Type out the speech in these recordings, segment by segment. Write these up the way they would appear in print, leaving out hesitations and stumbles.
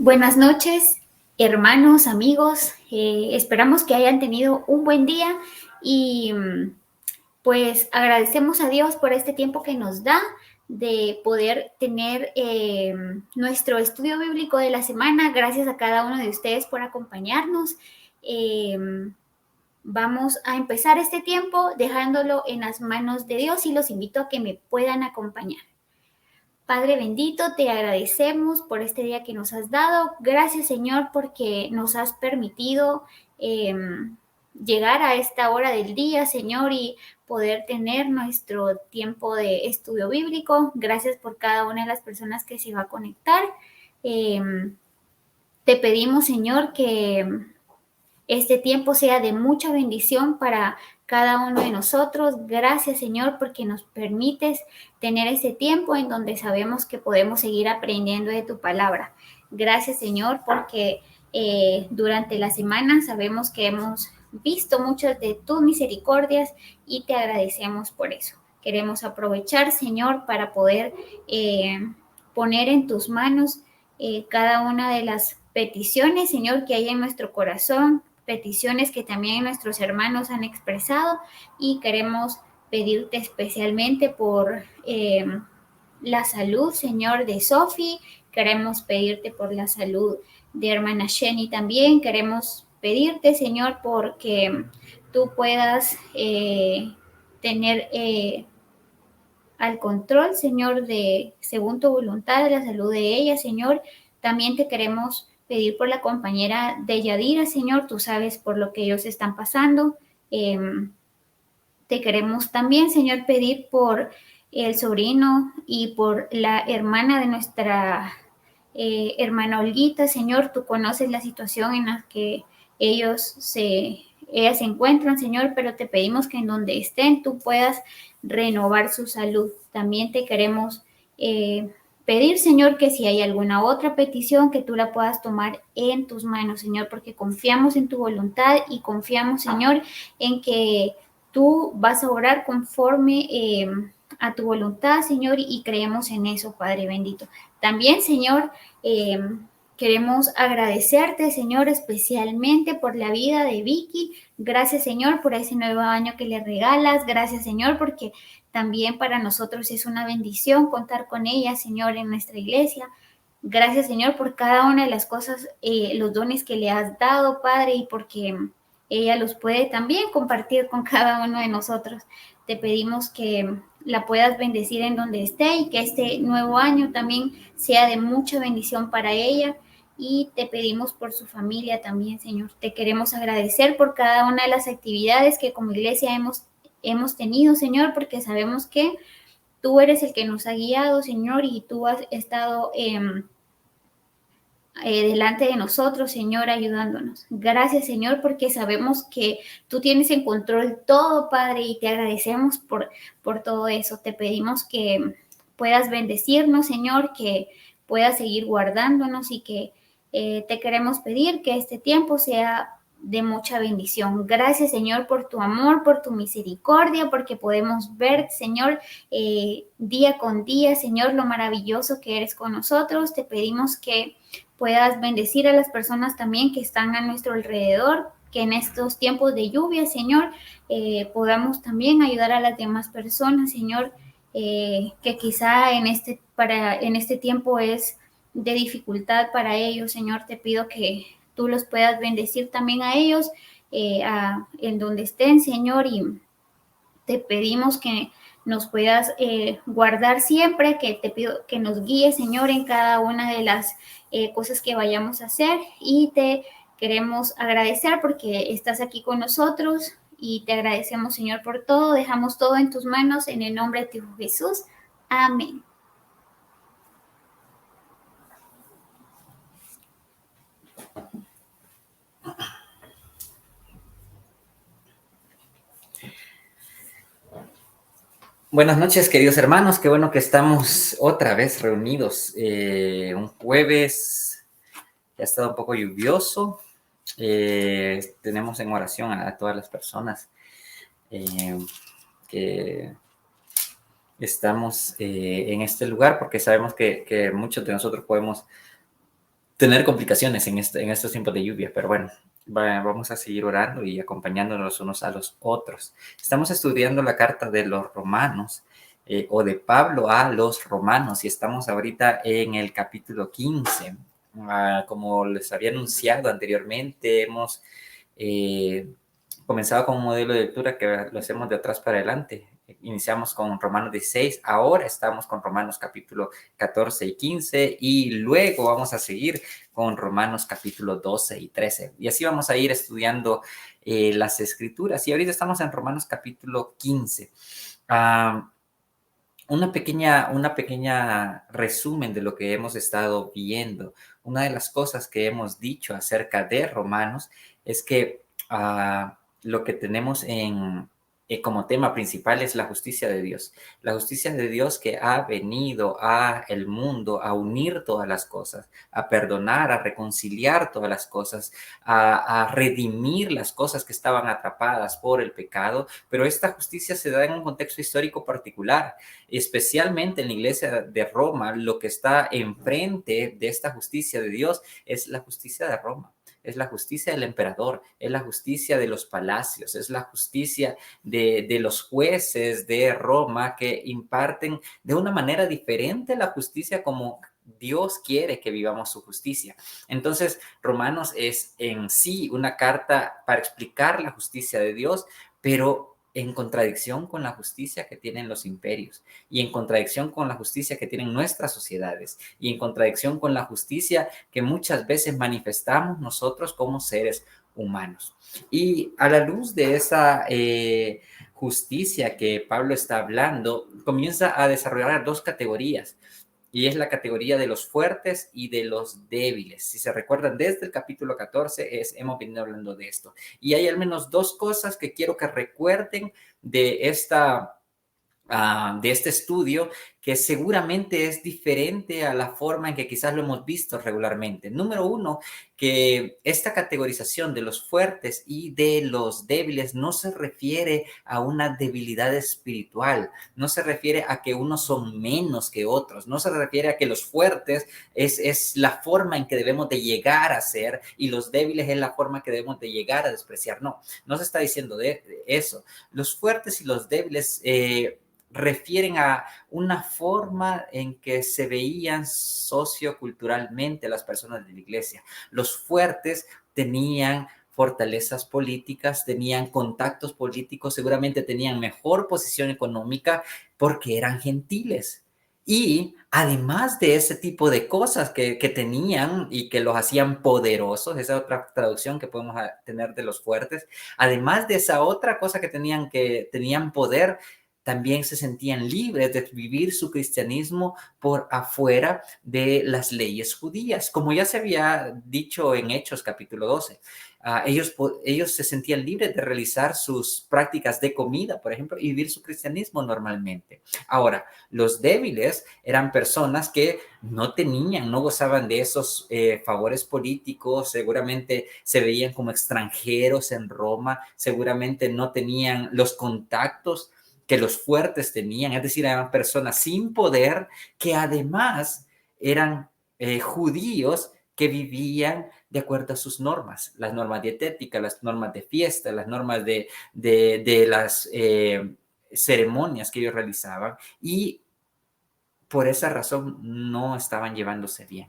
Buenas noches, hermanos, amigos. Esperamos que hayan tenido un buen día y pues agradecemos a Dios por este tiempo que nos da de poder tener nuestro estudio bíblico de la semana. Gracias a cada uno de ustedes por acompañarnos. Vamos a empezar este tiempo dejándolo en las manos de Dios y los invito a que me puedan acompañar. Padre bendito, te agradecemos por este día que nos has dado. Gracias, Señor, porque nos has permitido llegar a esta hora del día, Señor, y poder tener nuestro tiempo de estudio bíblico. Gracias por cada una de las personas que se va a conectar. Te pedimos, Señor, que este tiempo sea de mucha bendición para cada uno de nosotros. Gracias, Señor, porque nos permites tener este tiempo en donde sabemos que podemos seguir aprendiendo de tu palabra. Gracias, Señor, porque durante la semana sabemos que hemos visto muchas de tus misericordias y te agradecemos por eso. Queremos aprovechar, Señor, para poder poner en tus manos cada una de las peticiones, Señor, que hay en nuestro corazón, peticiones que también nuestros hermanos han expresado, y queremos pedirte especialmente por la salud, Señor, de Sophie. Queremos pedirte por la salud de hermana Jenny también. Queremos pedirte, Señor, porque tú puedas tener al control, Señor, de según tu voluntad, de la salud de ella, Señor. También te queremos pedir por la compañera de Yadira, Señor. Tú sabes por lo que ellos están pasando. Te queremos también, Señor, pedir por el sobrino y por la hermana de nuestra hermana Olguita, Señor. Tú conoces la situación en la que ellas se encuentran, Señor, pero te pedimos que en donde estén tú puedas renovar su salud. También te queremos pedir, Señor, que si hay alguna otra petición, que tú la puedas tomar en tus manos, Señor, porque confiamos en tu voluntad y confiamos, Señor, en que tú vas a orar conforme a tu voluntad, Señor, y creemos en eso, Padre bendito. También, Señor, queremos agradecerte, Señor, especialmente por la vida de Vicky. Gracias, Señor, por ese nuevo año que le regalas. Gracias, Señor, porque también para nosotros es una bendición contar con ella, Señor, en nuestra iglesia. Gracias, Señor, por cada una de las cosas, los dones que le has dado, Padre, y porque ella los puede también compartir con cada uno de nosotros. Te pedimos que la puedas bendecir en donde esté y que este nuevo año también sea de mucha bendición para ella. Y te pedimos por su familia también, Señor. Te queremos agradecer por cada una de las actividades que como iglesia hemos tenido, Señor, porque sabemos que tú eres el que nos ha guiado, Señor, y tú has estado delante de nosotros, Señor, ayudándonos. Gracias, Señor, porque sabemos que tú tienes en control todo, Padre, y te agradecemos por todo eso. Te pedimos que puedas bendecirnos, Señor, que puedas seguir guardándonos y que te queremos pedir que este tiempo sea de mucha bendición. Gracias, Señor, por tu amor, por tu misericordia, porque podemos ver, Señor, día con día, Señor, lo maravilloso que eres con nosotros. Te pedimos que puedas bendecir a las personas también que están a nuestro alrededor, que en estos tiempos de lluvia, Señor, podamos también ayudar a las demás personas, Señor, que quizá en este tiempo es de dificultad para ellos, Señor. Te pido que tú los puedas bendecir también a ellos, en donde estén, Señor, y te pedimos que nos puedas guardar siempre, que te pido que nos guíes, Señor, en cada una de las cosas que vayamos a hacer, y te queremos agradecer porque estás aquí con nosotros y te agradecemos, Señor, por todo. Dejamos todo en tus manos en el nombre de tu Hijo Jesús. Amén. Buenas noches, queridos hermanos. Qué bueno que estamos otra vez reunidos. Un jueves que ha estado un poco lluvioso. Tenemos en oración a todas las personas que estamos en este lugar, porque sabemos que muchos de nosotros podemos tener complicaciones en estos tiempos de lluvia, pero bueno, vamos a seguir orando y acompañándonos unos a los otros. Estamos estudiando la carta de los romanos, o de Pablo a los romanos, y estamos ahorita en el capítulo 15. Como les había anunciado anteriormente, hemos comenzado con un modelo de lectura que lo hacemos de atrás para adelante. Iniciamos con Romanos 16, ahora estamos con Romanos capítulo 14 y 15, y luego vamos a seguir con Romanos capítulo 12 y 13. Y así vamos a ir estudiando las escrituras. Y ahorita estamos en Romanos capítulo 15. Una pequeña resumen de lo que hemos estado viendo. Una de las cosas que hemos dicho acerca de Romanos es que lo que tenemos como tema principal es la justicia de Dios. La justicia de Dios que ha venido a el mundo a unir todas las cosas, a perdonar, a reconciliar todas las cosas, a redimir las cosas que estaban atrapadas por el pecado, pero esta justicia se da en un contexto histórico particular. Especialmente en la iglesia de Roma, lo que está enfrente de esta justicia de Dios es la justicia de Roma. Es la justicia del emperador, es la justicia de los palacios, es la justicia de los jueces de Roma que imparten de una manera diferente la justicia como Dios quiere que vivamos su justicia. Entonces, Romanos es en sí una carta para explicar la justicia de Dios, pero en contradicción con la justicia que tienen los imperios, y en contradicción con la justicia que tienen nuestras sociedades, y en contradicción con la justicia que muchas veces manifestamos nosotros como seres humanos. Y a la luz de esa justicia que Pablo está hablando, comienza a desarrollar dos categorías. Y es la categoría de los fuertes y de los débiles. Si se recuerdan, desde el capítulo 14 hemos venido hablando de esto. Y hay al menos dos cosas que quiero que recuerden de de este estudio, que seguramente es diferente a la forma en que quizás lo hemos visto regularmente. Número uno, que esta categorización de los fuertes y de los débiles no se refiere a una debilidad espiritual, no se refiere a que unos son menos que otros, no se refiere a que los fuertes es la forma en que debemos de llegar a ser y los débiles es la forma que debemos de llegar a despreciar. No, no se está diciendo de eso. Los fuertes y los débiles refieren a una forma en que se veían socioculturalmente las personas de la iglesia. Los fuertes tenían fortalezas políticas, tenían contactos políticos, seguramente tenían mejor posición económica porque eran gentiles. Y además de ese tipo de cosas que tenían y que los hacían poderosos, esa otra traducción que podemos tener de los fuertes, además de esa otra cosa que tenían poder, también se sentían libres de vivir su cristianismo por afuera de las leyes judías. Como ya se había dicho en Hechos capítulo 12, ellos se sentían libres de realizar sus prácticas de comida, por ejemplo, y vivir su cristianismo normalmente. Ahora, los débiles eran personas que no gozaban de esos favores políticos, seguramente se veían como extranjeros en Roma, seguramente no tenían los contactos que los fuertes tenían, es decir, eran personas sin poder que además eran judíos que vivían de acuerdo a sus normas, las normas dietéticas, las normas de fiesta, las normas de las ceremonias que ellos realizaban, y por esa razón no estaban llevándose bien.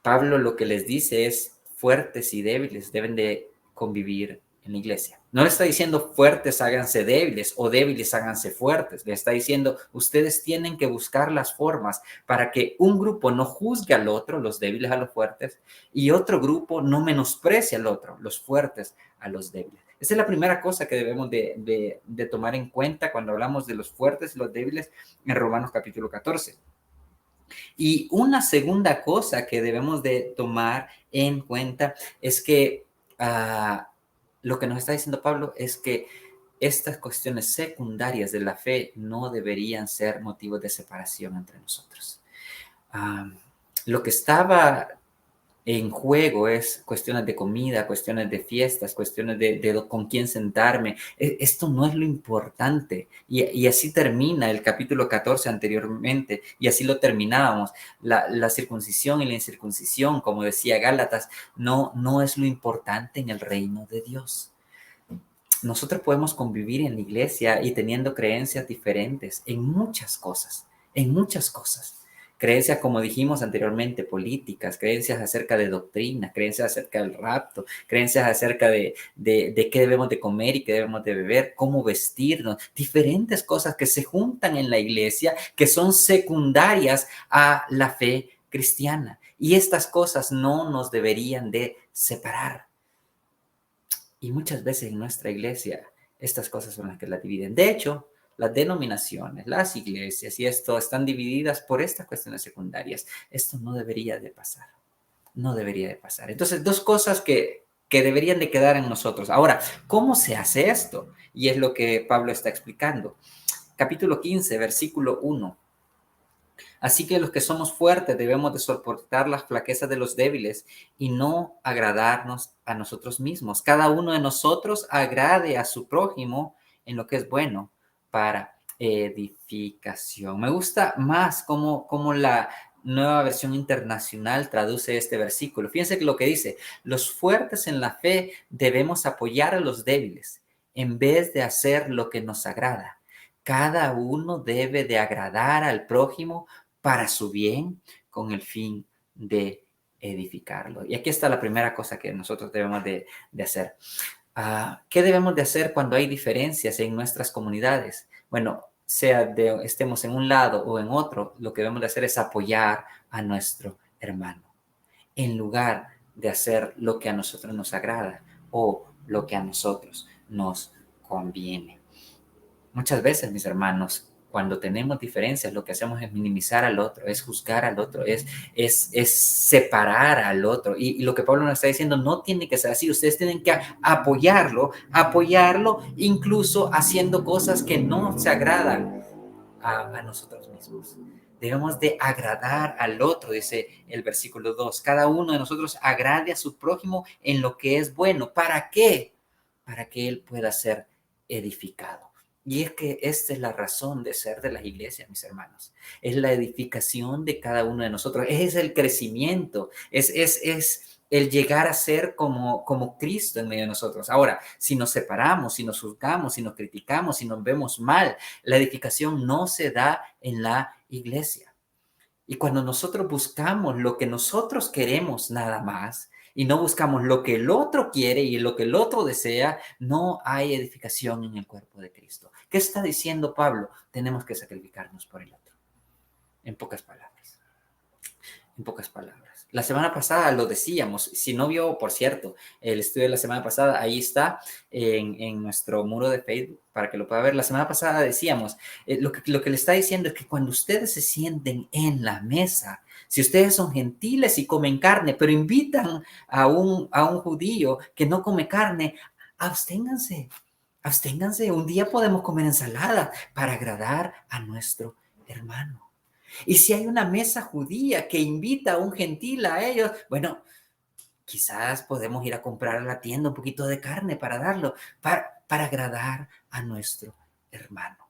Pablo lo que les dice es: fuertes y débiles deben de convivir en la iglesia. No le está diciendo fuertes háganse débiles o débiles háganse fuertes. Le está diciendo: ustedes tienen que buscar las formas para que un grupo no juzgue al otro, los débiles a los fuertes, y otro grupo no menosprecie al otro, los fuertes a los débiles. Esa es la primera cosa que debemos de tomar en cuenta cuando hablamos de los fuertes y los débiles en Romanos capítulo 14. Y una segunda cosa que debemos de tomar en cuenta es que lo que nos está diciendo Pablo es que estas cuestiones secundarias de la fe no deberían ser motivos de separación entre nosotros. Lo que estaba en juego es cuestiones de comida, cuestiones de fiestas, cuestiones de con quién sentarme. Esto no es lo importante. Y así termina el capítulo 14 anteriormente, y así lo terminábamos. La circuncisión y la incircuncisión, como decía Gálatas, no es lo importante en el reino de Dios. Nosotros podemos convivir en la iglesia y teniendo creencias diferentes en muchas cosas, en muchas cosas. Creencias, como dijimos anteriormente, políticas, creencias acerca de doctrina, creencias acerca del rapto, creencias acerca de qué debemos de comer y qué debemos de beber, cómo vestirnos, diferentes cosas que se juntan en la iglesia que son secundarias a la fe cristiana. Y estas cosas no nos deberían de separar. Y muchas veces en nuestra iglesia estas cosas son las que la dividen. De hecho, las denominaciones, las iglesias y esto están divididas por estas cuestiones secundarias. Esto no debería de pasar. No debería de pasar. Entonces, dos cosas que deberían de quedar en nosotros. Ahora, ¿cómo se hace esto? Y es lo que Pablo está explicando. Capítulo 15, versículo 1. Así que los que somos fuertes debemos de soportar las flaquezas de los débiles y no agradarnos a nosotros mismos. Cada uno de nosotros agrade a su prójimo en lo que es bueno para edificación. Me gusta más cómo la Nueva Versión Internacional traduce este versículo. Fíjense que lo que dice: los fuertes en la fe debemos apoyar a los débiles en vez de hacer lo que nos agrada. Cada uno debe de agradar al prójimo para su bien, con el fin de edificarlo. Y aquí está la primera cosa que nosotros debemos de hacer. ¿Qué debemos de hacer cuando hay diferencias en nuestras comunidades? Bueno, estemos en un lado o en otro, lo que debemos de hacer es apoyar a nuestro hermano, en lugar de hacer lo que a nosotros nos agrada o lo que a nosotros nos conviene. Muchas veces, mis hermanos, cuando tenemos diferencias, lo que hacemos es minimizar al otro, es juzgar al otro, es separar al otro. Y lo que Pablo nos está diciendo no tiene que ser así. Ustedes tienen que apoyarlo, incluso haciendo cosas que no se agradan a nosotros mismos. Debemos de agradar al otro, dice el versículo 2. Cada uno de nosotros agrade a su prójimo en lo que es bueno. ¿Para qué? Para que él pueda ser edificado. Y es que esta es la razón de ser de las iglesias, mis hermanos. Es la edificación de cada uno de nosotros. Es el crecimiento. Es el llegar a ser como Cristo en medio de nosotros. Ahora, si nos separamos, si nos juzgamos, si nos criticamos, si nos vemos mal, la edificación no se da en la iglesia. Y cuando nosotros buscamos lo que nosotros queremos nada más, y no buscamos lo que el otro quiere y lo que el otro desea, no hay edificación en el cuerpo de Cristo. ¿Qué está diciendo Pablo? Tenemos que sacrificarnos por el otro. En pocas palabras. En pocas palabras. La semana pasada lo decíamos. Si no vio, por cierto, el estudio de la semana pasada, ahí está en nuestro muro de Facebook para que lo pueda ver. La semana pasada decíamos, lo que le está diciendo es que cuando ustedes se sienten en la mesa, si ustedes son gentiles y comen carne, pero invitan a un judío que no come carne, absténganse. Absténganse. Un día podemos comer ensalada para agradar a nuestro hermano. Y si hay una mesa judía que invita a un gentil a ellos, bueno, quizás podemos ir a comprar a la tienda un poquito de carne para darlo, para agradar a nuestro hermano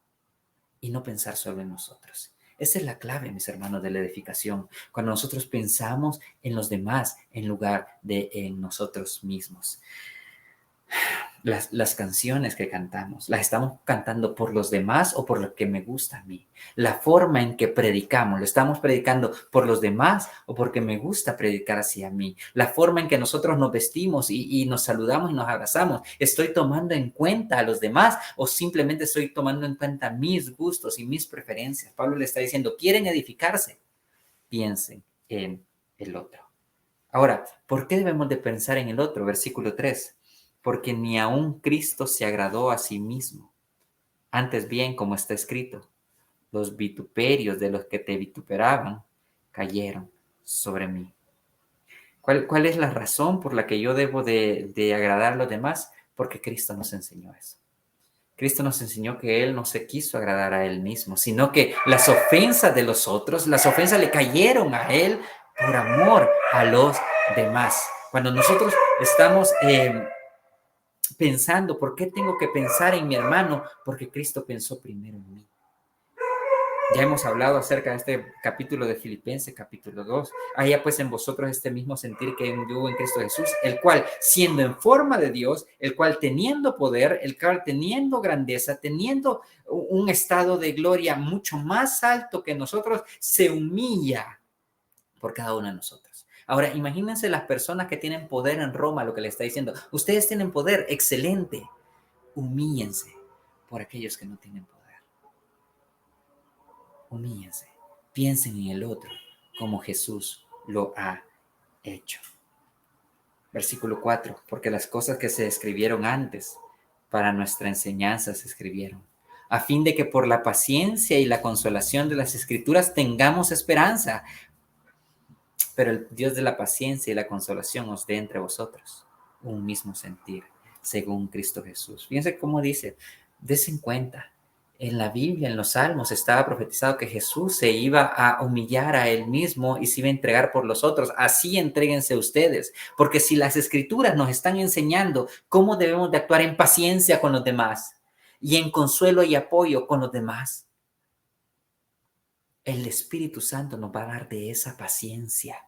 y no pensar solo en nosotros. Esa es la clave, mis hermanos, de la edificación. Cuando nosotros pensamos en los demás en lugar de en nosotros mismos. Las canciones que cantamos, ¿las estamos cantando por los demás o por lo que me gusta a mí? La forma en que predicamos, ¿lo estamos predicando por los demás o porque me gusta predicar hacia mí? La forma en que nosotros nos vestimos y nos saludamos y nos abrazamos, ¿estoy tomando en cuenta a los demás o simplemente estoy tomando en cuenta mis gustos y mis preferencias? Pablo le está diciendo, ¿quieren edificarse? Piensen en el otro. Ahora, ¿por qué debemos de pensar en el otro? Versículo 3. Porque ni aun Cristo se agradó a sí mismo. Antes bien, como está escrito, los vituperios de los que te vituperaban cayeron sobre mí. ¿Cuál es la razón por la que yo debo de agradar a los demás? Porque Cristo nos enseñó eso. Cristo nos enseñó que Él no se quiso agradar a Él mismo, sino que las ofensas de los otros, las ofensas le cayeron a Él por amor a los demás. Cuando nosotros estamos pensando, ¿por qué tengo que pensar en mi hermano? Porque Cristo pensó primero en mí. Ya hemos hablado acerca de este capítulo de Filipenses, capítulo 2. Haya pues en vosotros este mismo sentir que hubo en Cristo Jesús, el cual, siendo en forma de Dios, el cual teniendo poder, el cual teniendo grandeza, teniendo un estado de gloria mucho más alto que nosotros, se humilla por cada uno de nosotros. Ahora, imagínense las personas que tienen poder en Roma, lo que le está diciendo. Ustedes tienen poder, excelente. Humíllense por aquellos que no tienen poder. Humíllense, piensen en el otro como Jesús lo ha hecho. Versículo 4, porque las cosas que se escribieron antes para nuestra enseñanza se escribieron, a fin de que por la paciencia y la consolación de las Escrituras tengamos esperanza. Pero el Dios de la paciencia y la consolación os dé entre vosotros un mismo sentir, según Cristo Jesús. Fíjense cómo dice, desen cuenta. En la Biblia, en los Salmos, estaba profetizado que Jesús se iba a humillar a él mismo y se iba a entregar por los otros. Así entréguense ustedes, porque si las Escrituras nos están enseñando cómo debemos de actuar en paciencia con los demás y en consuelo y apoyo con los demás, el Espíritu Santo nos va a dar de esa paciencia.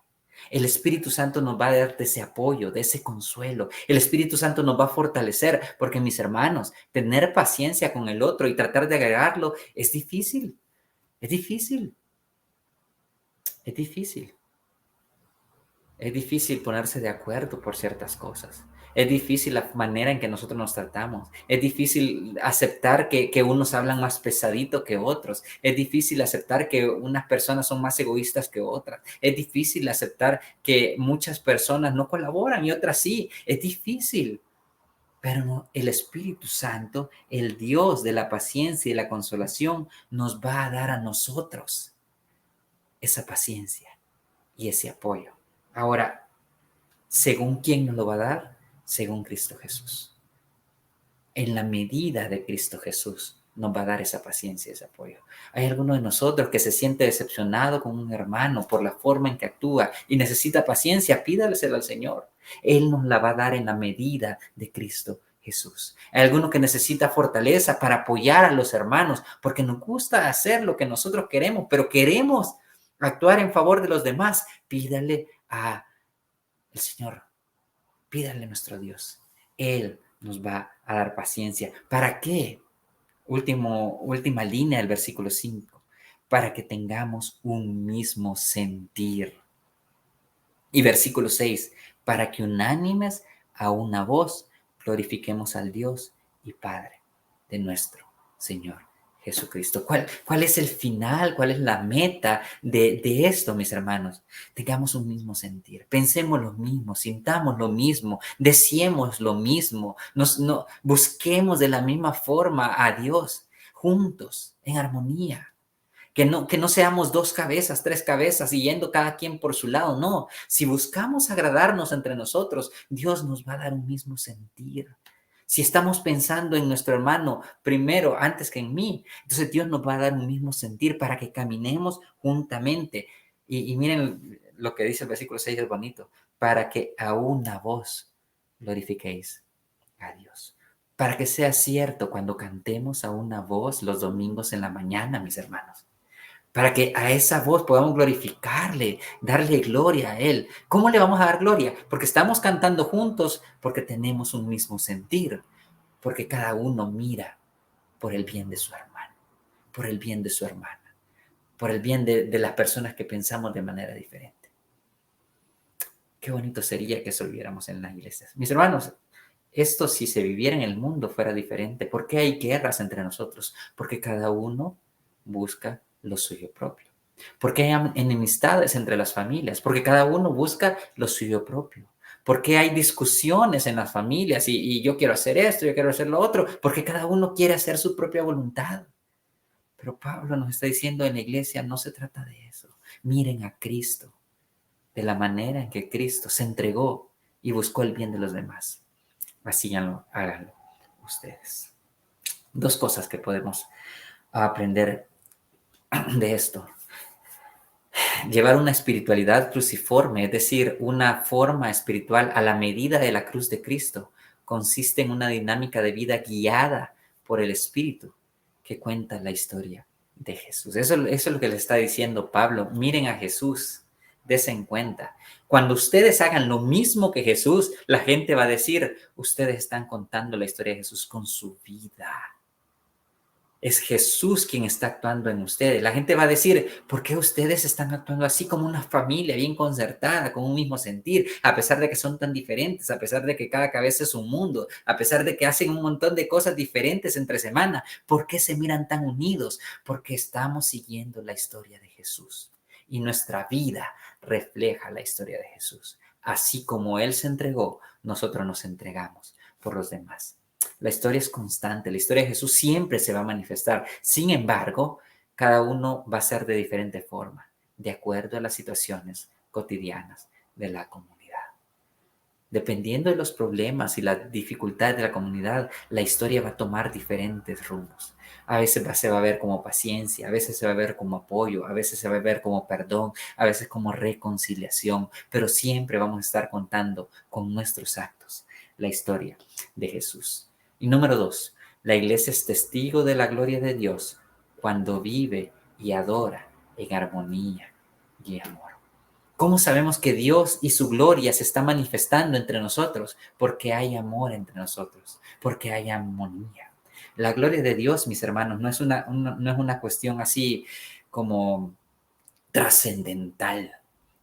El Espíritu Santo nos va a dar de ese apoyo, de ese consuelo. El Espíritu Santo nos va a fortalecer, porque mis hermanos, tener paciencia con el otro y tratar de agregarlo es difícil. Es difícil. Es difícil. Es difícil ponerse de acuerdo por ciertas cosas. Es difícil la manera en que nosotros nos tratamos. Es difícil aceptar que unos hablan más pesadito que otros. Es difícil aceptar que unas personas son más egoístas que otras. Es difícil aceptar que muchas personas no colaboran y otras sí. Es difícil. Pero el Espíritu Santo, el Dios de la paciencia y la consolación, nos va a dar a nosotros esa paciencia y ese apoyo. Ahora, ¿según quién nos lo va a dar? Según Cristo Jesús. En la medida de Cristo Jesús nos va a dar esa paciencia, ese apoyo. Hay alguno de nosotros que se siente decepcionado con un hermano por la forma en que actúa y necesita paciencia, pídalesela al Señor. Él nos la va a dar en la medida de Cristo Jesús. Hay alguno que necesita fortaleza para apoyar a los hermanos porque nos gusta hacer lo que nosotros queremos, pero queremos actuar en favor de los demás. Pídale al Señor. Pídale a nuestro Dios. Él nos va a dar paciencia. ¿Para qué? Última línea del versículo 5. Para que tengamos un mismo sentir. Y versículo 6. Para que unánimes a una voz glorifiquemos al Dios y Padre de nuestro Señor Jesucristo. ¿Cuál es el final? ¿Cuál es la meta de esto, mis hermanos? Tengamos un mismo sentir, pensemos lo mismo, sintamos lo mismo, deseemos lo mismo, busquemos de la misma forma a Dios, juntos, en armonía. Que no seamos dos cabezas, tres cabezas y yendo cada quien por su lado. No, si buscamos agradarnos entre nosotros, Dios nos va a dar un mismo sentir. Si estamos pensando en nuestro hermano primero, antes que en mí, entonces Dios nos va a dar un mismo sentir para que caminemos juntamente. Y miren lo que dice el versículo 6, es bonito. Para que a una voz glorifiquéis a Dios. Para que sea cierto cuando cantemos a una voz los domingos en la mañana, mis hermanos. Para que a esa voz podamos glorificarle, darle gloria a Él. ¿Cómo le vamos a dar gloria? Porque estamos cantando juntos, porque tenemos un mismo sentir, porque cada uno mira por el bien de su hermano, por el bien de su hermana, por el bien de las personas que pensamos de manera diferente. Qué bonito sería que eso viviéramos en las iglesias. Mis hermanos, esto si se viviera en el mundo fuera diferente. ¿Por qué hay guerras entre nosotros? Porque cada uno busca lo suyo propio. ¿Por qué hay enemistades entre las familias? Porque cada uno busca lo suyo propio. ¿Por qué hay discusiones en las familias? Y yo quiero hacer esto, yo quiero hacer lo otro. Porque cada uno quiere hacer su propia voluntad. Pero Pablo nos está diciendo en la iglesia, no se trata de eso. Miren a Cristo, de la manera en que Cristo se entregó y buscó el bien de los demás. Así háganlo ustedes. Dos cosas que podemos aprender de esto. llevar una espiritualidad cruciforme, es decir, una forma espiritual a la medida de la cruz de Cristo, consiste en una dinámica de vida guiada por el Espíritu que cuenta la historia de Jesús. Eso es lo que le está diciendo Pablo. Miren a Jesús, desen cuenta. Cuando ustedes hagan lo mismo que Jesús, la gente va a decir, ustedes están contando la historia de Jesús con su vida. Es Jesús quien está actuando en ustedes. La gente va a decir, ¿por qué ustedes están actuando así como una familia bien concertada, con un mismo sentir, a pesar de que son tan diferentes, a pesar de que cada cabeza es un mundo, a pesar de que hacen un montón de cosas diferentes entre semana? ¿Por qué se miran tan unidos? Porque estamos siguiendo la historia de Jesús y nuestra vida refleja la historia de Jesús. Así como Él se entregó, nosotros nos entregamos por los demás. La historia es constante, la historia de Jesús siempre se va a manifestar. Sin embargo, cada uno va a ser de diferente forma, de acuerdo a las situaciones cotidianas de la comunidad. Dependiendo de los problemas y las dificultades de la comunidad, la historia va a tomar diferentes rumbos. A veces se va a ver como paciencia, a veces se va a ver como apoyo, a veces se va a ver como perdón, a veces como reconciliación, pero siempre vamos a estar contando con nuestros actos la historia de Jesús. Y número 2, la iglesia es testigo de la gloria de Dios cuando vive y adora en armonía y amor. ¿Cómo sabemos que Dios y su gloria se está manifestando entre nosotros? Porque hay amor entre nosotros, porque hay armonía. La gloria de Dios, mis hermanos, no es una cuestión así como trascendental,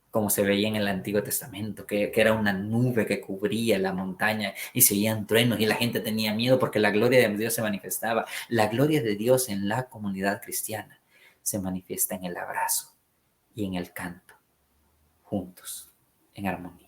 como se veía en el Antiguo Testamento, que era una nube que cubría la montaña y se oían truenos y la gente tenía miedo porque la gloria de Dios se manifestaba. La gloria de Dios en la comunidad cristiana se manifiesta en el abrazo y en el canto, juntos, en armonía.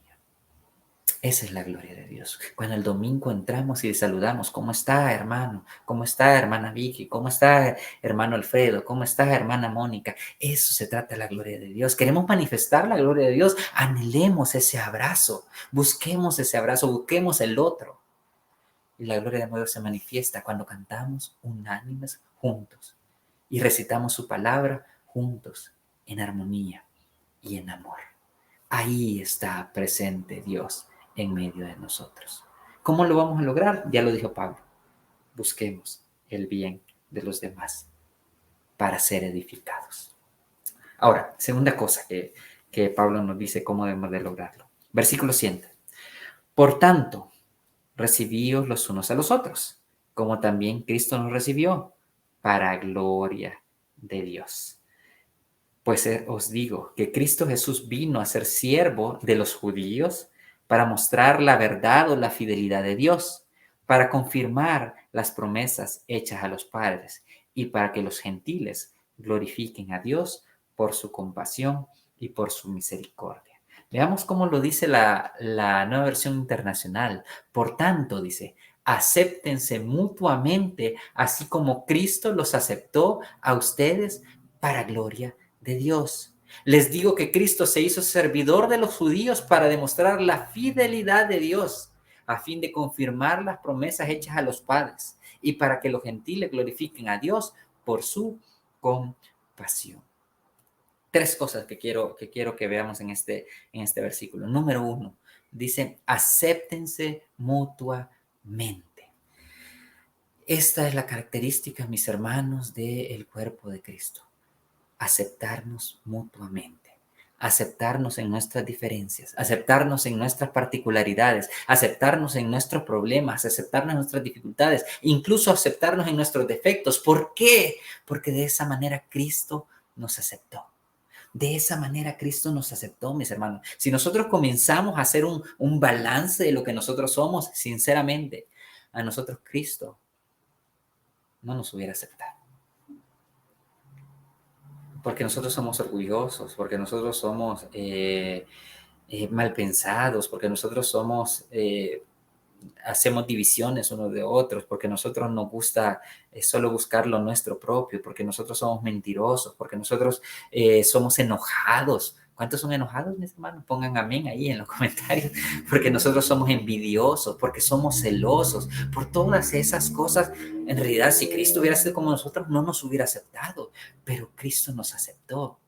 Esa es la gloria de Dios. Cuando el domingo entramos y saludamos, ¿cómo está, hermano? ¿Cómo está, hermana Vicky? ¿Cómo está, hermano Alfredo? ¿Cómo está, hermana Mónica? Eso se trata de la gloria de Dios. Queremos manifestar la gloria de Dios. Anhelemos ese abrazo. Busquemos ese abrazo. Busquemos el otro. Y la gloria de Dios se manifiesta cuando cantamos unánimes juntos y recitamos su palabra juntos, en armonía y en amor. Ahí está presente Dios en medio de nosotros. ¿Cómo lo vamos a lograr? Ya lo dijo Pablo. Busquemos el bien de los demás para ser edificados. Ahora, segunda cosa que Pablo nos dice cómo debemos de lograrlo. Versículo 100. Por tanto, recibíos los unos a los otros, como también Cristo nos recibió, para gloria de Dios. Pues os digo que Cristo Jesús vino a ser siervo de los judíos para mostrar la verdad o la fidelidad de Dios, para confirmar las promesas hechas a los padres y para que los gentiles glorifiquen a Dios por su compasión y por su misericordia. Veamos cómo lo dice la Nueva Versión Internacional. Por tanto, dice, acéptense mutuamente, así como Cristo los aceptó a ustedes para gloria de Dios. Les digo que Cristo se hizo servidor de los judíos para demostrar la fidelidad de Dios, a fin de confirmar las promesas hechas a los padres y para que los gentiles glorifiquen a Dios por su compasión. Tres cosas que quiero que veamos en este versículo. Número 1, dice, acéptense mutuamente. Esta es la característica, mis hermanos, del cuerpo de Cristo. Aceptarnos mutuamente, aceptarnos en nuestras diferencias, aceptarnos en nuestras particularidades, aceptarnos en nuestros problemas, aceptarnos en nuestras dificultades, incluso aceptarnos en nuestros defectos. ¿Por qué? Porque de esa manera Cristo nos aceptó. De esa manera Cristo nos aceptó, mis hermanos. Si nosotros comenzamos a hacer un balance de lo que nosotros somos, sinceramente, a nosotros Cristo no nos hubiera aceptado. Porque nosotros somos orgullosos, porque nosotros somos mal pensados, porque nosotros somos, hacemos divisiones unos de otros, porque nosotros nos gusta solo buscar lo nuestro propio, porque nosotros somos mentirosos, porque nosotros somos enojados. ¿Cuántos son enojados, mis hermanos? Pongan amén ahí en los comentarios. Porque nosotros somos envidiosos, porque somos celosos, por todas esas cosas. En realidad, si Cristo hubiera sido como nosotros, no nos hubiera aceptado, pero Cristo nos aceptó.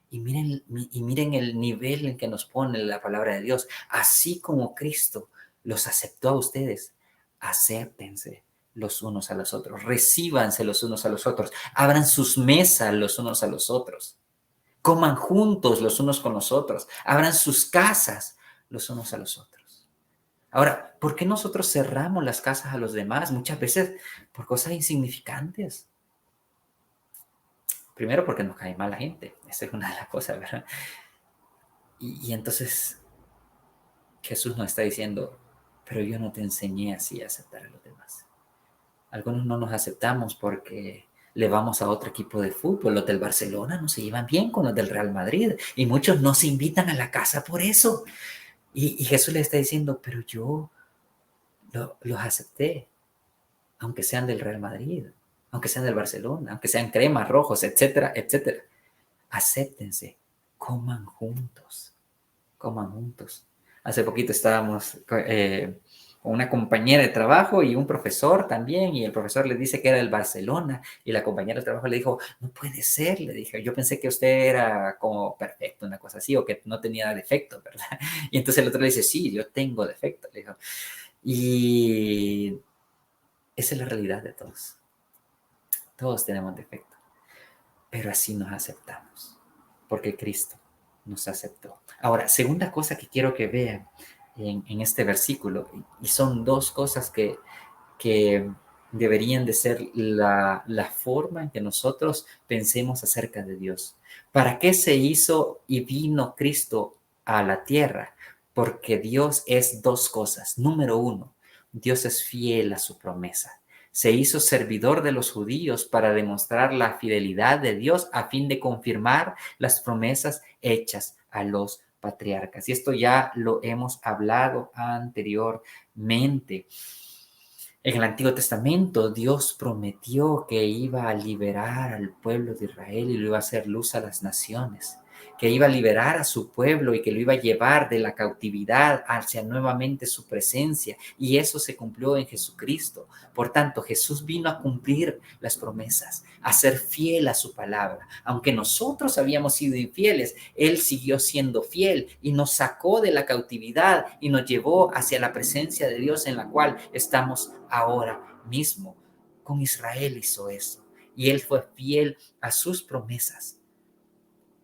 Y miren el nivel en que nos pone la palabra de Dios. Así como Cristo los aceptó a ustedes, acéptense los unos a los otros, recíbanse los unos a los otros, abran sus mesas los unos a los otros, coman juntos los unos con los otros, abran sus casas los unos a los otros. Ahora, ¿por qué nosotros cerramos las casas a los demás? Muchas veces por cosas insignificantes. Primero porque nos cae mal la gente, esa es una de las cosas, ¿verdad? Y entonces Jesús nos está diciendo, pero yo no te enseñé así a aceptar a los demás. Algunos no nos aceptamos porque le vamos a otro equipo de fútbol. Los del Barcelona no se llevan bien con los del Real Madrid y muchos no se invitan a la casa por eso. Y Jesús le está diciendo, pero yo los acepté, aunque sean del Real Madrid, aunque sean del Barcelona, aunque sean cremas, rojos, etcétera, etcétera. Acéptense, coman juntos, coman juntos. Hace poquito estábamos con una compañera de trabajo y un profesor también, y el profesor le dice que era del Barcelona, y la compañera de trabajo le dijo, no puede ser, le dije, yo pensé que usted era como perfecto, una cosa así, o que no tenía defecto, ¿verdad? Y entonces el otro le dice, sí, yo tengo defecto, le dijo. Y esa es la realidad de todos. Todos tenemos defecto, pero así nos aceptamos, porque Cristo nos aceptó. Ahora, segunda cosa que quiero que vean en este versículo, y son dos cosas que deberían de ser la forma en que nosotros pensemos acerca de Dios. ¿Para qué se hizo y vino Cristo a la tierra? Porque Dios es dos cosas. Número uno, Dios es fiel a su promesa. Se hizo servidor de los judíos para demostrar la fidelidad de Dios a fin de confirmar las promesas hechas a los patriarcas. Y esto ya lo hemos hablado anteriormente. En el Antiguo Testamento, Dios prometió que iba a liberar al pueblo de Israel y lo iba a hacer luz a las naciones, que iba a liberar a su pueblo y que lo iba a llevar de la cautividad hacia nuevamente su presencia. Y eso se cumplió en Jesucristo. Por tanto, Jesús vino a cumplir las promesas, a ser fiel a su palabra. Aunque nosotros habíamos sido infieles, Él siguió siendo fiel y nos sacó de la cautividad y nos llevó hacia la presencia de Dios en la cual estamos ahora mismo. Con Israel hizo eso. Y Él fue fiel a sus promesas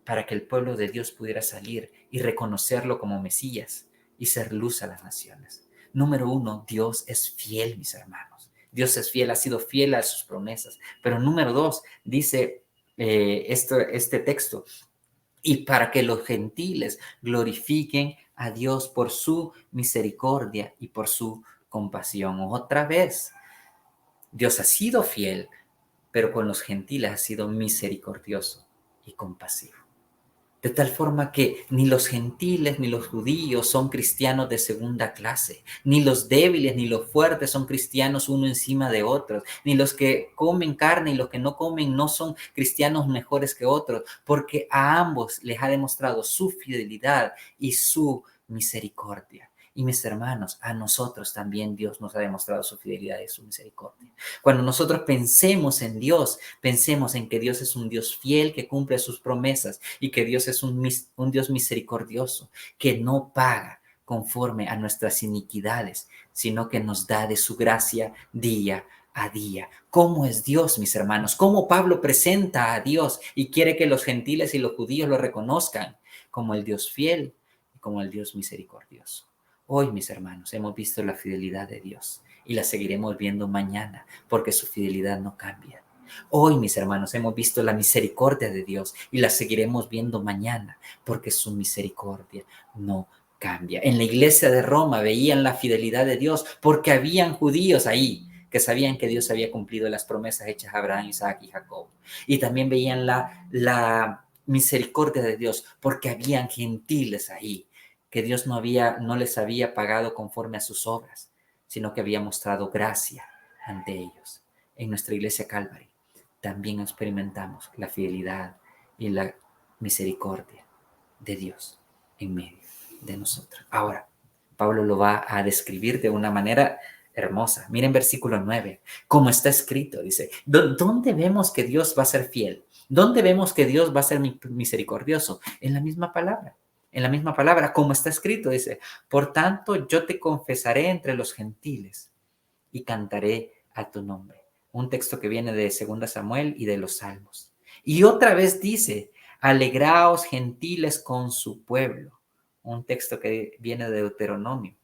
para que el pueblo de Dios pudiera salir y reconocerlo como Mesías y ser luz a las naciones. Número uno, Dios es fiel, mis hermanos. Dios es fiel, ha sido fiel a sus promesas. Pero número dos, dice este texto, y para que los gentiles glorifiquen a Dios por su misericordia y por su compasión. Otra vez, Dios ha sido fiel, pero con los gentiles ha sido misericordioso y compasivo. De tal forma que ni los gentiles ni los judíos son cristianos de segunda clase, ni los débiles ni los fuertes son cristianos uno encima de otros, ni los que comen carne y los que no comen no son cristianos mejores que otros, porque a ambos les ha demostrado su fidelidad y su misericordia. Y mis hermanos, a nosotros también Dios nos ha demostrado su fidelidad y su misericordia. Cuando nosotros pensemos en Dios, pensemos en que Dios es un Dios fiel que cumple sus promesas y que Dios es un Dios misericordioso que no paga conforme a nuestras iniquidades, sino que nos da de su gracia día a día. ¿Cómo es Dios, mis hermanos? ¿Cómo Pablo presenta a Dios y quiere que los gentiles y los judíos lo reconozcan? Como el Dios fiel y como el Dios misericordioso. Hoy, mis hermanos, hemos visto la fidelidad de Dios y la seguiremos viendo mañana porque su fidelidad no cambia. Hoy, mis hermanos, hemos visto la misericordia de Dios y la seguiremos viendo mañana porque su misericordia no cambia. En la iglesia de Roma veían la fidelidad de Dios porque habían judíos ahí que sabían que Dios había cumplido las promesas hechas a Abraham, Isaac y Jacob. Y también veían la misericordia de Dios porque habían gentiles ahí que Dios no les había pagado conforme a sus obras, sino que había mostrado gracia ante ellos. En nuestra iglesia Calvary también experimentamos la fidelidad y la misericordia de Dios en medio de nosotros. Ahora, Pablo lo va a describir de una manera hermosa. Miren versículo 9, como está escrito, dice, ¿dónde vemos que Dios va a ser fiel? ¿Dónde vemos que Dios va a ser misericordioso? En la misma palabra. En la misma palabra, como está escrito, dice, por tanto yo te confesaré entre los gentiles y cantaré a tu nombre. Un texto que viene de 2 Samuel y de los Salmos. Y otra vez dice, alegraos gentiles con su pueblo. Un texto que viene de Deuteronomio,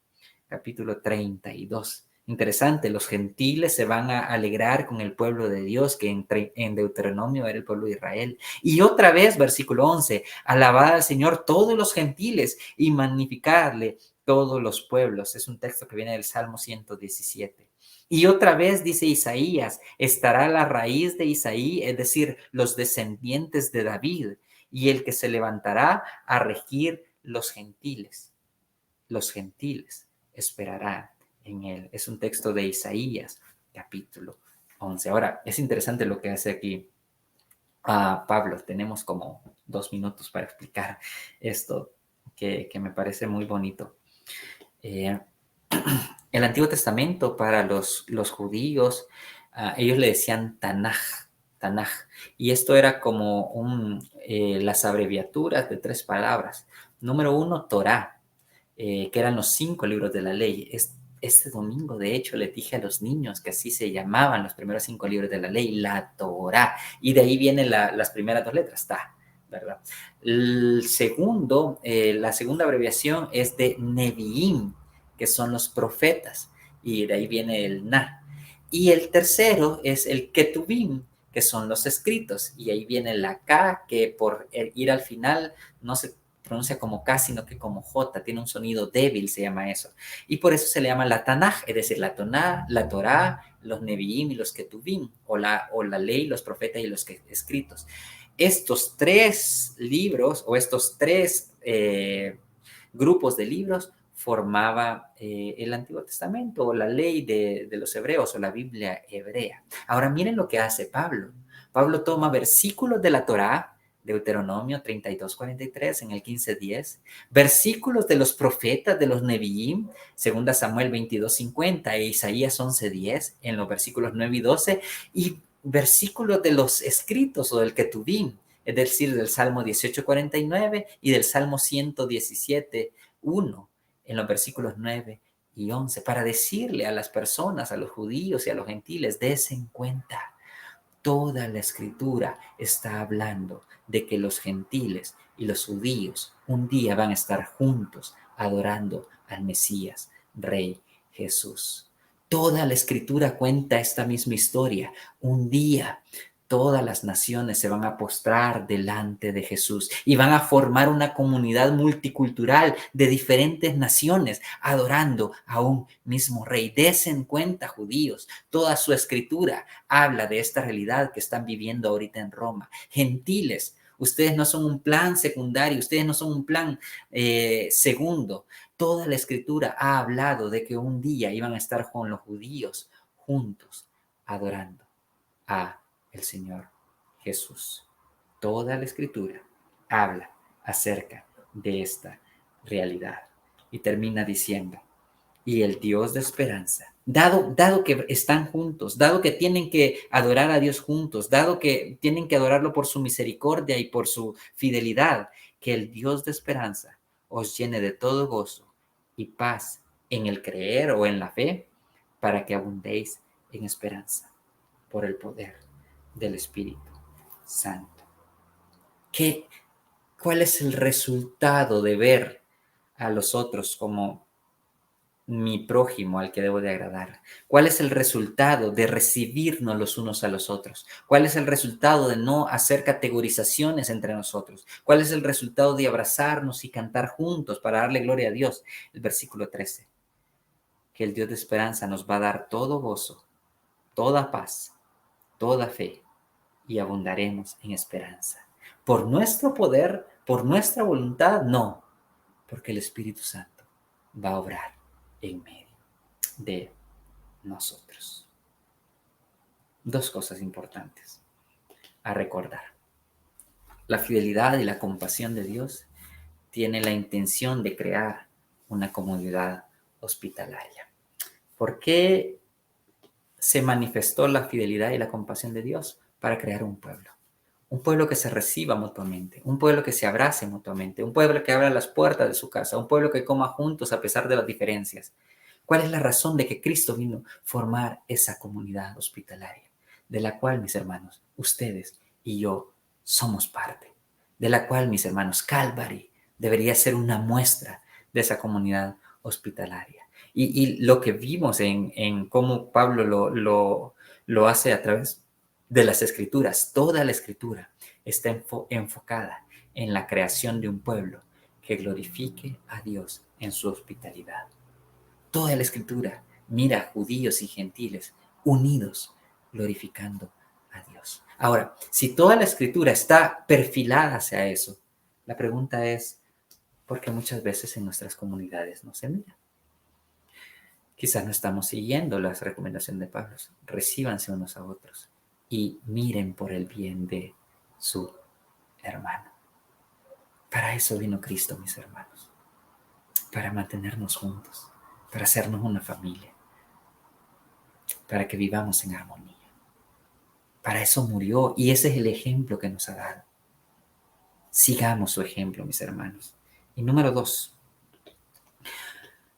capítulo 32. Interesante, los gentiles se van a alegrar con el pueblo de Dios, que en Deuteronomio era el pueblo de Israel. Y otra vez, versículo 11, alabad al Señor todos los gentiles y magnificadle todos los pueblos. Es un texto que viene del Salmo 117. Y otra vez dice Isaías, estará la raíz de Isaí, es decir, los descendientes de David, y el que se levantará a regir los gentiles. Los gentiles esperarán en él. Es un texto de Isaías, capítulo 11. Ahora, es interesante lo que hace aquí Pablo. Tenemos como 2 minutos para explicar esto que me parece muy bonito. El Antiguo Testamento para los judíos, ellos le decían Tanaj, y esto era como las abreviaturas de 3 palabras. Número 1, Torah, que eran los 5 libros de la ley. Este domingo, de hecho, le dije a los niños que así se llamaban los primeros 5 libros de la ley, la Torah, y de ahí vienen las primeras 2 letras, Ta, ¿verdad? La segunda abreviación es de Neviim, que son los profetas, y de ahí viene el Na. Y el tercero es el Ketuvim, que son los escritos, y ahí viene la K, que por ir al final no se pronuncia como K, sino que como J, tiene un sonido débil, se llama eso. Y por eso se le llama la Tanaj, es decir, la Torah, los Neviim y los Ketuvim, o la ley, los profetas y los escritos. Estos 3 libros, o estos 3 grupos de libros, formaba el Antiguo Testamento, o la ley de los hebreos, o la Biblia hebrea. Ahora miren lo que hace Pablo. Pablo toma versículos de la Torá, Deuteronomio 32:43, en el 15:10, versículos de los profetas, de los Neviim, 2 Samuel 22:50 e Isaías 11:10, en los versículos 9 y 12, y versículos de los escritos o del Ketuvim, es decir, del Salmo 18:49 y del Salmo 117:1, en los versículos 9 y 11, para decirle a las personas, a los judíos y a los gentiles, desen cuenta. Toda la escritura está hablando de que los gentiles y los judíos un día van a estar juntos adorando al Mesías, Rey Jesús. Toda la escritura cuenta esta misma historia. Un día todas las naciones se van a postrar delante de Jesús y van a formar una comunidad multicultural de diferentes naciones adorando a un mismo rey. Desen cuenta, judíos, toda su escritura habla de esta realidad que están viviendo ahorita en Roma. Gentiles, ustedes no son un plan secundario, ustedes no son un plan segundo. Toda la escritura ha hablado de que un día iban a estar con los judíos juntos adorando a el Señor Jesús. Toda la escritura habla acerca de esta realidad. Y termina diciendo, y el Dios de esperanza, dado que están juntos, dado que tienen que adorar a Dios juntos, dado que tienen que adorarlo por su misericordia y por su fidelidad, que el Dios de esperanza os llene de todo gozo y paz en el creer o en la fe, para que abundéis en esperanza por el poder del Espíritu Santo. ¿Cuál es el resultado de ver a los otros como mi prójimo al que debo de agradar? ¿Cuál es el resultado de recibirnos los unos a los otros? ¿Cuál es el resultado de no hacer categorizaciones entre nosotros? ¿Cuál es el resultado de abrazarnos y cantar juntos para darle gloria a Dios? El versículo 13. Que el Dios de esperanza nos va a dar todo gozo, toda paz, toda fe, y abundaremos en esperanza. Por nuestro poder, por nuestra voluntad, no, porque el Espíritu Santo va a obrar en medio de nosotros. 2 cosas importantes a recordar. La fidelidad y la compasión de Dios tiene la intención de crear una comunidad hospitalaria. ¿Por qué se manifestó la fidelidad y la compasión de Dios? Para crear un pueblo. un pueblo que se reciba mutuamente, un pueblo que se abrace mutuamente, un pueblo que abra las puertas de su casa, un pueblo que coma juntos a pesar de las diferencias. ¿Cuál es la razón de que Cristo vino a formar esa comunidad hospitalaria, de la cual, mis hermanos, ustedes y yo somos parte, de la cual, mis hermanos, Calvary debería ser una muestra de esa comunidad hospitalaria? Y lo que vimos en cómo Pablo lo hace a través de las escrituras, toda la escritura está enfocada en la creación de un pueblo que glorifique a Dios en su hospitalidad. Toda la escritura mira a judíos y gentiles unidos, glorificando a Dios. Ahora, si toda la escritura está perfilada hacia eso, la pregunta es, ¿por qué muchas veces en nuestras comunidades no se mira? Quizás no estamos siguiendo las recomendaciones de Pablo. Recíbanse unos a otros y miren por el bien de su hermano. Para eso vino Cristo, mis hermanos, para mantenernos juntos, para hacernos una familia, para que vivamos en armonía. Para eso murió y ese es el ejemplo que nos ha dado. Sigamos su ejemplo, mis hermanos. Y número 2,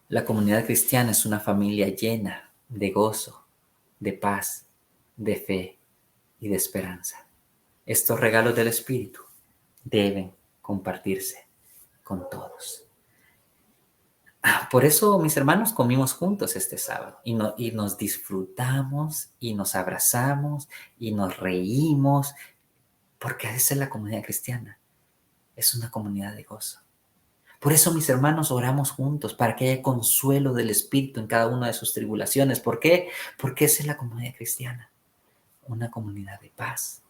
la comunidad cristiana es una familia llena de gozo, de paz, de fe y de esperanza. Estos regalos del Espíritu deben compartirse con todos. Por eso, mis hermanos, comimos juntos este sábado y nos disfrutamos y nos abrazamos y nos reímos, porque esa es la comunidad cristiana. Es una comunidad de gozo. Por eso, mis hermanos, oramos juntos para que haya consuelo del Espíritu en cada una de sus tribulaciones. ¿Por qué? Porque esa es la comunidad cristiana, una comunidad de paz.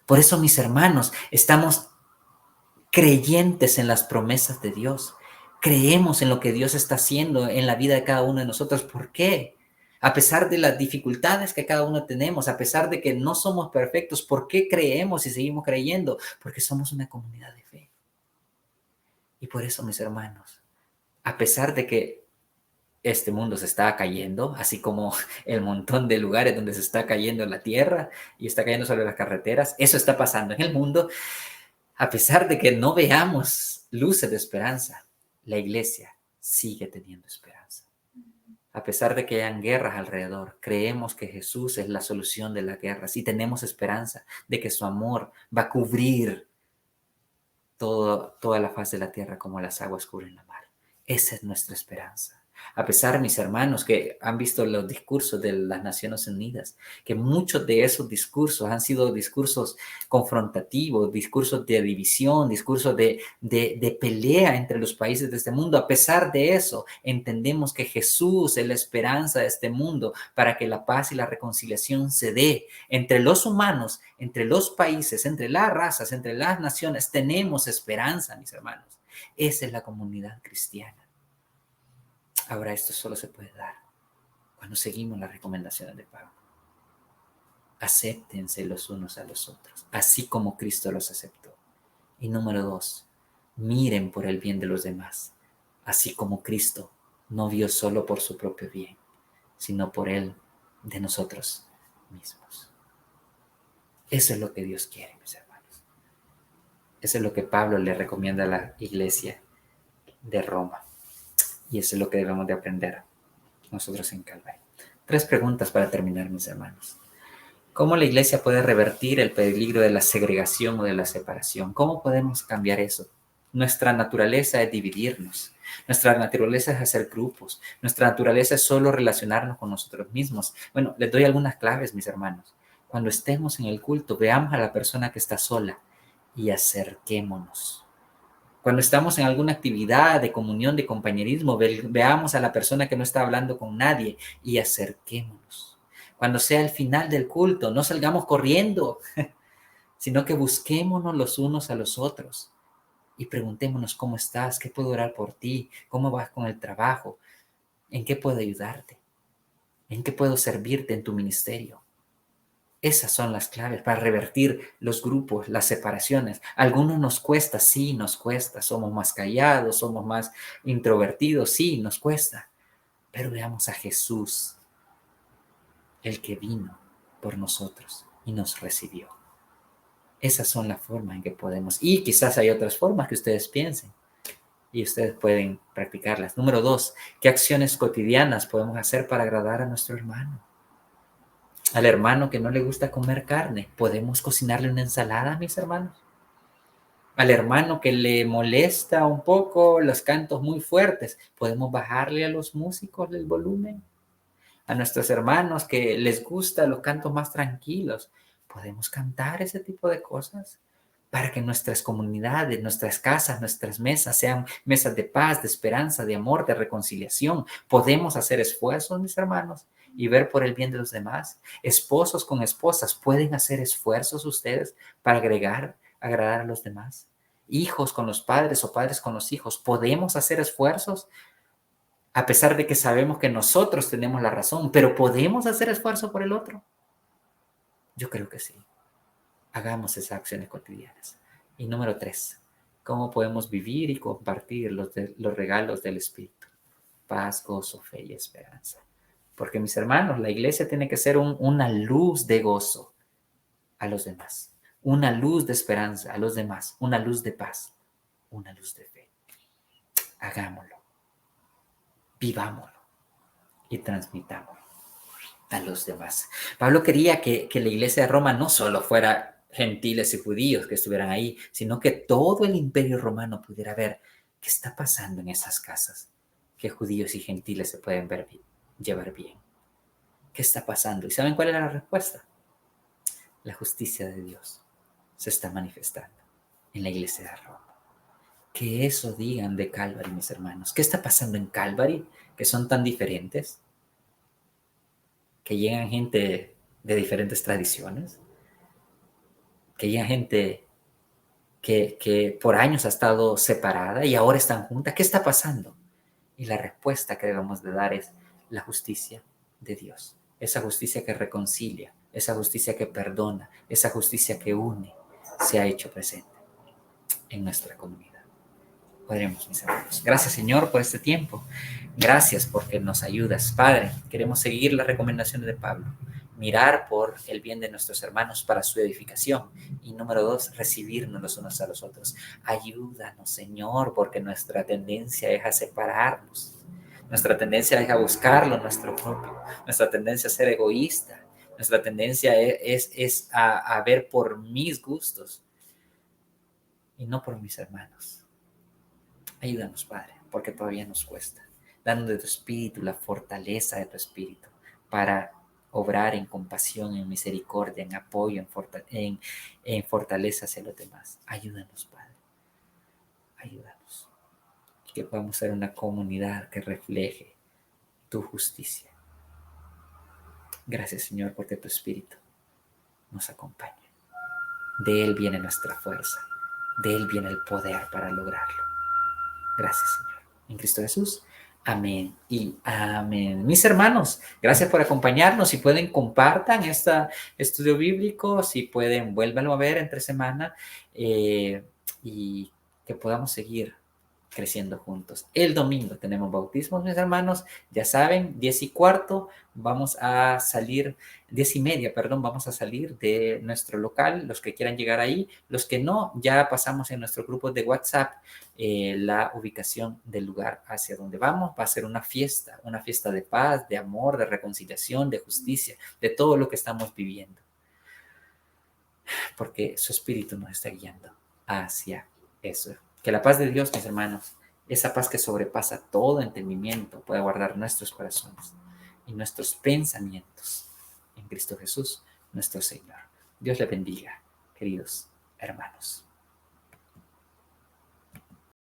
Por eso, mis hermanos, estamos creyentes en las promesas de Dios. Creemos en lo que Dios está haciendo en la vida de cada uno de nosotros. ¿Por qué? A pesar de las dificultades que cada uno tenemos, a pesar de que no somos perfectos, ¿por qué creemos y seguimos creyendo? Porque somos una comunidad de fe. Y por eso, mis hermanos, a pesar de que este mundo se está cayendo, así como el montón de lugares donde se está cayendo la tierra y está cayendo sobre las carreteras, eso está pasando en el mundo. A pesar de que no veamos luces de esperanza, la iglesia sigue teniendo esperanza. A pesar de que hayan guerras alrededor, creemos que Jesús es la solución de las guerras y tenemos esperanza de que su amor va a cubrir toda la faz de la tierra como las aguas cubren la mar. Esa es nuestra esperanza. A pesar, mis hermanos, que han visto los discursos de las Naciones Unidas, que muchos de esos discursos han sido discursos confrontativos, discursos de división, discursos de pelea entre los países de este mundo. A pesar de eso, entendemos que Jesús es la esperanza de este mundo para que la paz y la reconciliación se dé entre los humanos, entre los países, entre las razas, entre las naciones. Tenemos esperanza, mis hermanos. Esa es la comunidad cristiana. Ahora, esto solo se puede dar cuando seguimos las recomendaciones de Pablo. Acéptense los unos a los otros, así como Cristo los aceptó. Y número 2, miren por el bien de los demás, así como Cristo no vio solo por su propio bien, sino por el de nosotros mismos. Eso es lo que Dios quiere, mis hermanos. Eso es lo que Pablo le recomienda a la iglesia de Roma. Y eso es lo que debemos de aprender nosotros en Calvary. 3 preguntas para terminar, mis hermanos. ¿Cómo la iglesia puede revertir el peligro de la segregación o de la separación? ¿Cómo podemos cambiar eso? Nuestra naturaleza es dividirnos. Nuestra naturaleza es hacer grupos. Nuestra naturaleza es solo relacionarnos con nosotros mismos. Bueno, les doy algunas claves, mis hermanos. Cuando estemos en el culto, veamos a la persona que está sola y acerquémonos. Cuando estamos en alguna actividad de comunión, de compañerismo, veamos a la persona que no está hablando con nadie y acerquémonos. Cuando sea el final del culto, no salgamos corriendo, sino que busquémonos los unos a los otros y preguntémonos cómo estás, qué puedo orar por ti, cómo vas con el trabajo, en qué puedo ayudarte, en qué puedo servirte en tu ministerio. Esas son las claves para revertir los grupos, las separaciones. A algunos nos cuesta, sí, nos cuesta. Somos más callados, somos más introvertidos, sí, nos cuesta. Pero veamos a Jesús, el que vino por nosotros y nos recibió. Esas son las formas en que podemos. Y quizás hay otras formas que ustedes piensen y ustedes pueden practicarlas. Número 2, ¿qué acciones cotidianas podemos hacer para agradar a nuestro hermano? Al hermano que no le gusta comer carne, ¿podemos cocinarle una ensalada, mis hermanos? Al hermano que le molesta un poco los cantos muy fuertes, ¿podemos bajarle a los músicos el volumen? A nuestros hermanos que les gusta los cantos más tranquilos, ¿podemos cantar ese tipo de cosas? Para que nuestras comunidades, nuestras casas, nuestras mesas sean mesas de paz, de esperanza, de amor, de reconciliación. Podemos hacer esfuerzos, mis hermanos, y ver por el bien de los demás. Esposos con esposas, ¿pueden hacer esfuerzos ustedes para agradar a los demás? Hijos con los padres o padres con los hijos, ¿podemos hacer esfuerzos? A pesar de que sabemos que nosotros tenemos la razón, pero ¿podemos hacer esfuerzo por el otro? Yo creo que sí. Hagamos esas acciones cotidianas. Y número 3, ¿cómo podemos vivir y compartir los regalos del Espíritu? Paz, gozo, fe y esperanza. Porque, mis hermanos, la iglesia tiene que ser una luz de gozo a los demás, una luz de esperanza a los demás, una luz de paz, una luz de fe. Hagámoslo, vivámoslo y transmitámoslo a los demás. Pablo quería que la iglesia de Roma no solo fuera gentiles y judíos que estuvieran ahí, sino que todo el imperio romano pudiera ver qué está pasando en esas casas, que judíos y gentiles se pueden llevar bien. ¿Qué está pasando? ¿Y saben cuál era la respuesta? La justicia de Dios se está manifestando en la iglesia de Roma. Que eso digan de Calvary, mis hermanos. ¿Qué está pasando en Calvary? Que son tan diferentes, que llegan gente de diferentes tradiciones, que llegan gente que por años ha estado separada y ahora están juntas. ¿Qué está pasando? Y la respuesta que debemos de dar es la justicia de Dios. Esa justicia que reconcilia, esa justicia que perdona, esa justicia que une, se ha hecho presente en nuestra comunidad. Oremos, mis hermanos. Gracias, Señor, por este tiempo. Gracias porque nos ayudas. Padre, queremos seguir las recomendaciones de Pablo. Mirar por el bien de nuestros hermanos para su edificación. Y número 2, recibirnos los unos a los otros. Ayúdanos, Señor, porque nuestra tendencia es a separarnos. Nuestra tendencia es a buscar lo nuestro propio. Nuestra tendencia es a ser egoísta. Nuestra tendencia es a ver por mis gustos y no por mis hermanos. Ayúdanos, Padre, porque todavía nos cuesta. Danos de tu espíritu, la fortaleza de tu espíritu, para obrar en compasión, en misericordia, en apoyo, en fortaleza hacia los demás. Ayúdanos, Padre. Ayúdanos. Que podamos ser una comunidad que refleje tu justicia. Gracias, Señor, porque tu espíritu nos acompaña. De Él viene nuestra fuerza. De Él viene el poder para lograrlo. Gracias, Señor. En Cristo Jesús. Amén y amén. Mis hermanos, gracias por acompañarnos. Si pueden, compartan este estudio bíblico. Si pueden, vuélvanlo a ver entre semana y que podamos seguir creciendo juntos. El domingo tenemos bautismos, mis hermanos. Ya saben, 10:15 vamos a salir, 10:30, perdón, vamos a salir de nuestro local. Los que quieran llegar ahí, los que no, ya pasamos en nuestro grupo de WhatsApp la ubicación del lugar hacia donde vamos. Va a ser una fiesta de paz, de amor, de reconciliación, de justicia, de todo lo que estamos viviendo. Porque su espíritu nos está guiando hacia eso. Que la paz de Dios, mis hermanos, esa paz que sobrepasa todo entendimiento, pueda guardar nuestros corazones y nuestros pensamientos en Cristo Jesús, nuestro Señor. Dios le bendiga, queridos hermanos.